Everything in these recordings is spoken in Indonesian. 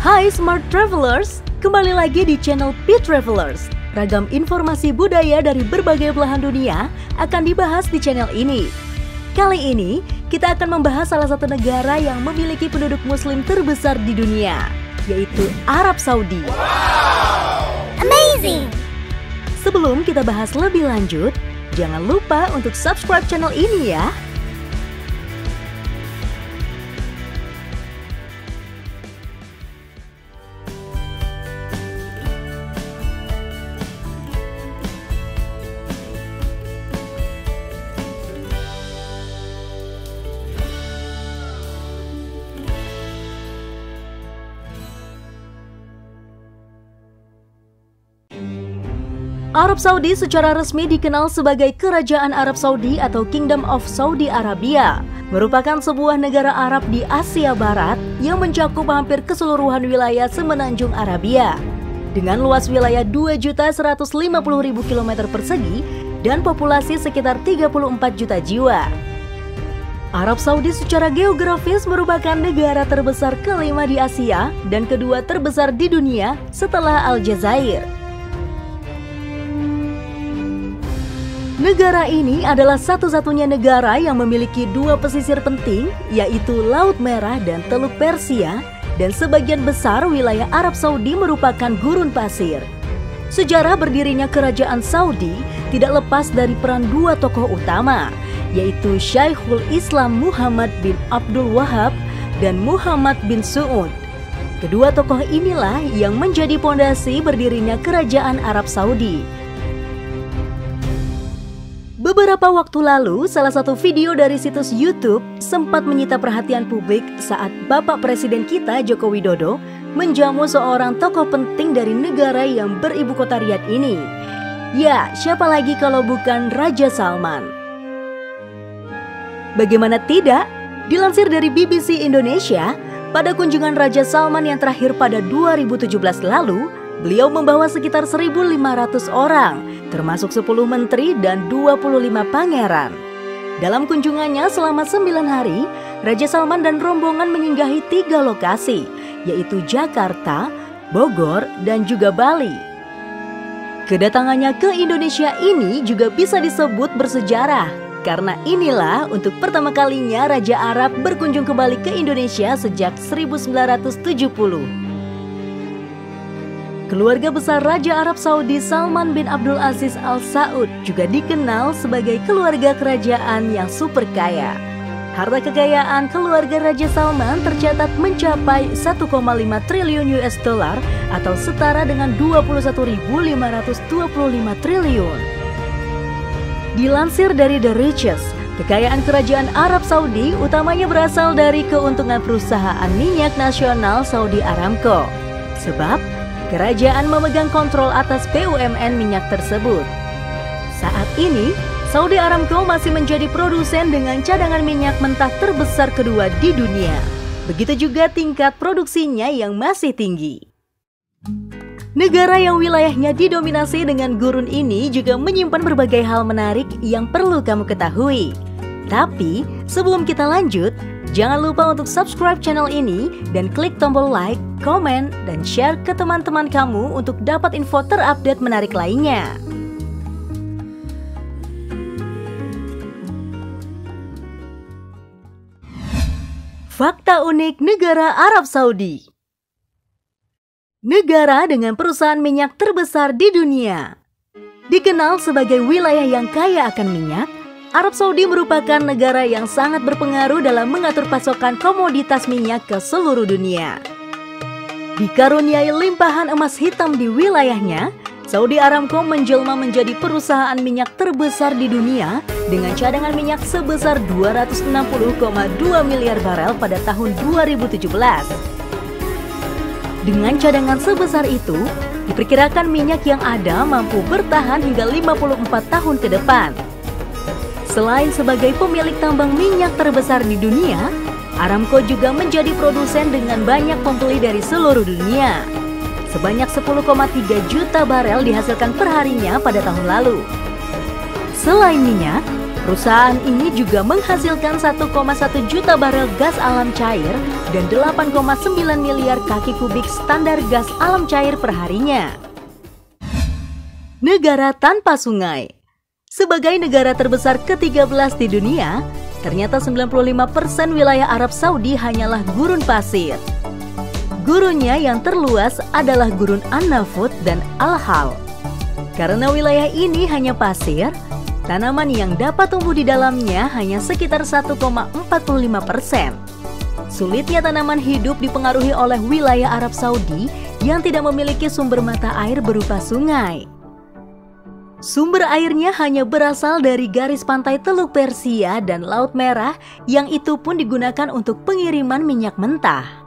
Hai Smart Travelers, kembali lagi di channel P Travelers. Ragam informasi budaya dari berbagai belahan dunia akan dibahas di channel ini. Kali ini, kita akan membahas salah satu negara yang memiliki penduduk muslim terbesar di dunia, yaitu Arab Saudi. Wow! Amazing! Sebelum kita bahas lebih lanjut, jangan lupa untuk subscribe channel ini ya. Arab Saudi secara resmi dikenal sebagai Kerajaan Arab Saudi atau Kingdom of Saudi Arabia, merupakan sebuah negara Arab di Asia Barat yang mencakup hampir keseluruhan wilayah semenanjung Arabia. Dengan luas wilayah 2.150.000 km persegi dan populasi sekitar 34 juta jiwa. Arab Saudi secara geografis merupakan negara terbesar kelima di Asia dan kedua terbesar di dunia setelah Aljazair. Negara ini adalah satu-satunya negara yang memiliki dua pesisir penting, yaitu Laut Merah dan Teluk Persia, dan sebagian besar wilayah Arab Saudi merupakan gurun pasir. Sejarah berdirinya Kerajaan Saudi tidak lepas dari peran dua tokoh utama, yaitu Syekhul Islam Muhammad bin Abdul Wahab dan Muhammad bin Saud. Kedua tokoh inilah yang menjadi pondasi berdirinya Kerajaan Arab Saudi. Beberapa waktu lalu, salah satu video dari situs YouTube sempat menyita perhatian publik saat Bapak Presiden kita Joko Widodo menjamu seorang tokoh penting dari negara yang beribu kota Riyadh ini. Ya, siapa lagi kalau bukan Raja Salman? Bagaimana tidak? Dilansir dari BBC Indonesia, pada kunjungan Raja Salman yang terakhir pada 2017 lalu, beliau membawa sekitar 1.500 orang, termasuk 10 menteri dan 25 pangeran. Dalam kunjungannya selama 9 hari, Raja Salman dan rombongan menyinggahi 3 lokasi, yaitu Jakarta, Bogor, dan juga Bali. Kedatangannya ke Indonesia ini juga bisa disebut bersejarah, karena inilah untuk pertama kalinya Raja Arab berkunjung kembali ke Indonesia sejak 1970. Keluarga besar Raja Arab Saudi Salman bin Abdul Aziz Al Saud juga dikenal sebagai keluarga kerajaan yang super kaya. Harta kekayaan keluarga Raja Salman tercatat mencapai 1,5 triliun US dollar atau setara dengan 21.525 triliun. Dilansir dari The Richest, kekayaan kerajaan Arab Saudi utamanya berasal dari keuntungan perusahaan minyak nasional Saudi Aramco. Sebab kerajaan memegang kontrol atas BUMN minyak tersebut. Saat ini, Saudi Aramco masih menjadi produsen dengan cadangan minyak mentah terbesar kedua di dunia. Begitu juga tingkat produksinya yang masih tinggi. Negara yang wilayahnya didominasi dengan gurun ini juga menyimpan berbagai hal menarik yang perlu kamu ketahui. Tapi, sebelum kita lanjut, jangan lupa untuk subscribe channel ini dan klik tombol like, komen, dan share ke teman-teman kamu untuk dapat info terupdate menarik lainnya. Fakta unik negara Arab Saudi. Negara dengan perusahaan minyak terbesar di dunia. Dikenal sebagai wilayah yang kaya akan minyak, Arab Saudi merupakan negara yang sangat berpengaruh dalam mengatur pasokan komoditas minyak ke seluruh dunia. Dikaruniai limpahan emas hitam di wilayahnya, Saudi Aramco menjelma menjadi perusahaan minyak terbesar di dunia dengan cadangan minyak sebesar 260,2 miliar barel pada tahun 2017. Dengan cadangan sebesar itu, diperkirakan minyak yang ada mampu bertahan hingga 54 tahun ke depan. Selain sebagai pemilik tambang minyak terbesar di dunia, Aramco juga menjadi produsen dengan banyak pembeli dari seluruh dunia. Sebanyak 10,3 juta barel dihasilkan perharinya pada tahun lalu. Selain minyak, Perusahaan ini juga menghasilkan 1,1 juta barel gas alam cair dan 8,9 miliar kaki kubik standar gas alam cair per harinya. Negara tanpa sungai. Sebagai negara terbesar ke-13 di dunia, ternyata 95% wilayah Arab Saudi hanyalah gurun pasir. Gurunnya yang terluas adalah Gurun An-Nafud dan Al-Hal. Karena wilayah ini hanya pasir, tanaman yang dapat tumbuh di dalamnya hanya sekitar 1,45%. Sulitnya tanaman hidup dipengaruhi oleh wilayah Arab Saudi yang tidak memiliki sumber mata air berupa sungai. Sumber airnya hanya berasal dari garis pantai Teluk Persia dan Laut Merah yang itu pun digunakan untuk pengiriman minyak mentah.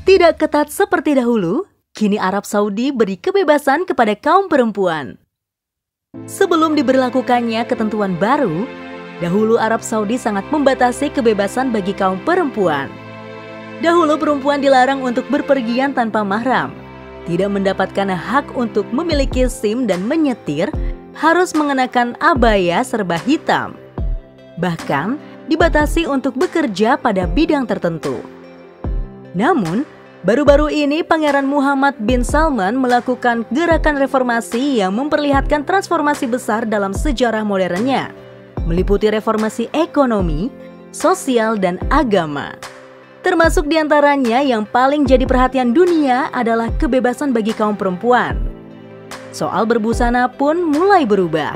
Tidak ketat seperti dahulu, kini Arab Saudi beri kebebasan kepada kaum perempuan. Sebelum diberlakukannya ketentuan baru, dahulu Arab Saudi sangat membatasi kebebasan bagi kaum perempuan. Dahulu perempuan dilarang untuk berpergian tanpa mahram, tidak mendapatkan hak untuk memiliki SIM dan menyetir, harus mengenakan abaya serba hitam. Bahkan dibatasi untuk bekerja pada bidang tertentu. Namun, baru-baru ini Pangeran Muhammad bin Salman melakukan gerakan reformasi yang memperlihatkan transformasi besar dalam sejarah modernnya, meliputi reformasi ekonomi, sosial, dan agama. Termasuk diantaranya yang paling jadi perhatian dunia adalah kebebasan bagi kaum perempuan. Soal berbusana pun mulai berubah.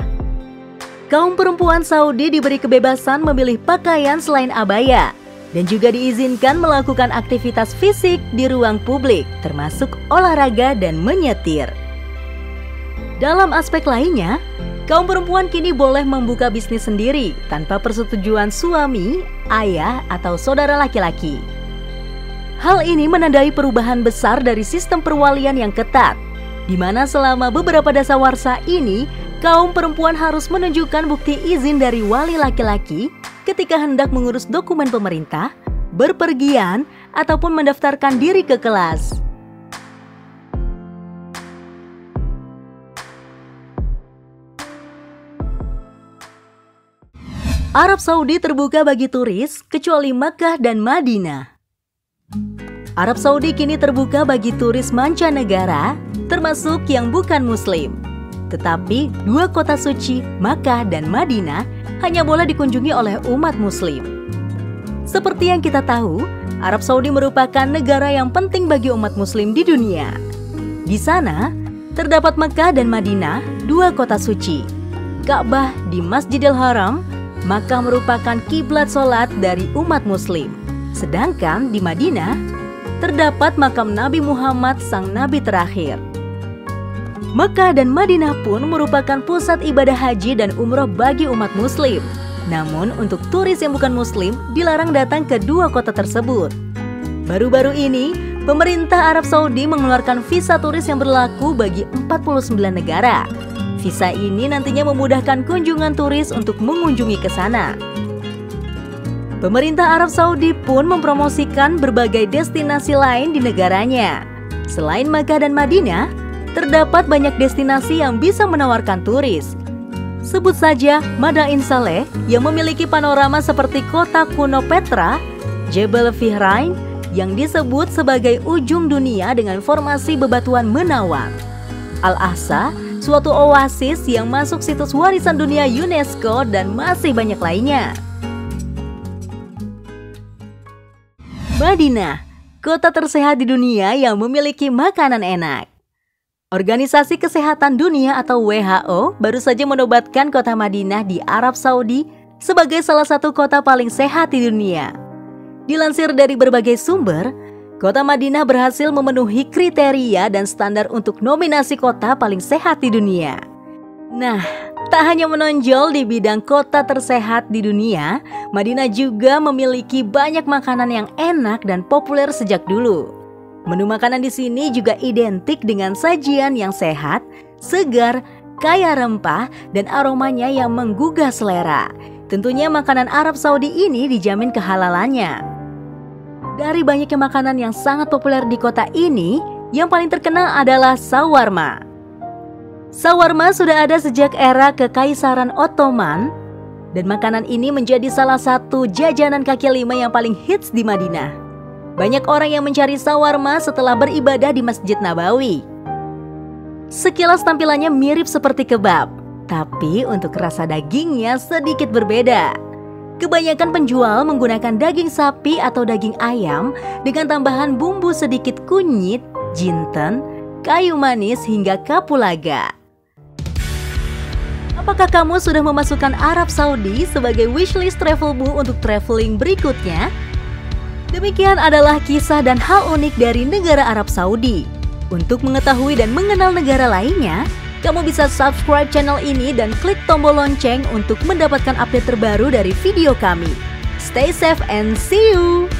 Kaum perempuan Saudi diberi kebebasan memilih pakaian selain abaya, dan juga diizinkan melakukan aktivitas fisik di ruang publik, termasuk olahraga dan menyetir. Dalam aspek lainnya, kaum perempuan kini boleh membuka bisnis sendiri tanpa persetujuan suami, ayah, atau saudara laki-laki. Hal ini menandai perubahan besar dari sistem perwalian yang ketat, di mana selama beberapa dasawarsa ini, kaum perempuan harus menunjukkan bukti izin dari wali laki-laki ketika hendak mengurus dokumen pemerintah, berpergian, ataupun mendaftarkan diri ke kelas. Arab Saudi terbuka bagi turis kecuali Makkah dan Madinah. Arab Saudi kini terbuka bagi turis mancanegara, termasuk yang bukan muslim. Tetapi dua kota suci, Makkah dan Madinah, hanya boleh dikunjungi oleh umat muslim. Seperti yang kita tahu, Arab Saudi merupakan negara yang penting bagi umat muslim di dunia. Di sana, terdapat Makkah dan Madinah, dua kota suci. Ka'bah di Masjidil Haram, Makkah merupakan kiblat sholat dari umat muslim. Sedangkan di Madinah, terdapat makam Nabi Muhammad sang Nabi terakhir. Makkah dan Madinah pun merupakan pusat ibadah haji dan umroh bagi umat muslim. Namun untuk turis yang bukan muslim dilarang datang ke dua kota tersebut. Baru-baru ini, pemerintah Arab Saudi mengeluarkan visa turis yang berlaku bagi 49 negara. Visa ini nantinya memudahkan kunjungan turis untuk mengunjungi ke sana. Pemerintah Arab Saudi pun mempromosikan berbagai destinasi lain di negaranya. Selain Makkah dan Madinah, terdapat banyak destinasi yang bisa menawarkan turis. Sebut saja Madain Saleh yang memiliki panorama seperti kota kuno Petra, Jebel Fihrain yang disebut sebagai ujung dunia dengan formasi bebatuan menawan, Al-Ahsa, suatu oasis yang masuk situs warisan dunia UNESCO, dan masih banyak lainnya. Madinah, kota tersehat di dunia yang memiliki makanan enak. Organisasi Kesehatan Dunia atau WHO baru saja menobatkan kota Madinah di Arab Saudi sebagai salah satu kota paling sehat di dunia. Dilansir dari berbagai sumber, kota Madinah berhasil memenuhi kriteria dan standar untuk nominasi kota paling sehat di dunia. Nah, tak hanya menonjol di bidang kota tersehat di dunia, Madinah juga memiliki banyak makanan yang enak dan populer sejak dulu. Menu makanan di sini juga identik dengan sajian yang sehat, segar, kaya rempah, dan aromanya yang menggugah selera. Tentunya makanan Arab Saudi ini dijamin kehalalannya. Dari banyaknya makanan yang sangat populer di kota ini, yang paling terkenal adalah shawarma. Shawarma sudah ada sejak era Kekaisaran Ottoman dan makanan ini menjadi salah satu jajanan kaki lima yang paling hits di Madinah. Banyak orang yang mencari shawarma setelah beribadah di Masjid Nabawi. Sekilas tampilannya mirip seperti kebab, tapi untuk rasa dagingnya sedikit berbeda. Kebanyakan penjual menggunakan daging sapi atau daging ayam dengan tambahan bumbu sedikit kunyit, jinten, kayu manis hingga kapulaga. Apakah kamu sudah memasukkan Arab Saudi sebagai wishlist travelmu untuk traveling berikutnya? Demikian adalah kisah dan hal unik dari negara Arab Saudi. Untuk mengetahui dan mengenal negara lainnya, kamu bisa subscribe channel ini dan klik tombol lonceng untuk mendapatkan update terbaru dari video kami. Stay safe and see you!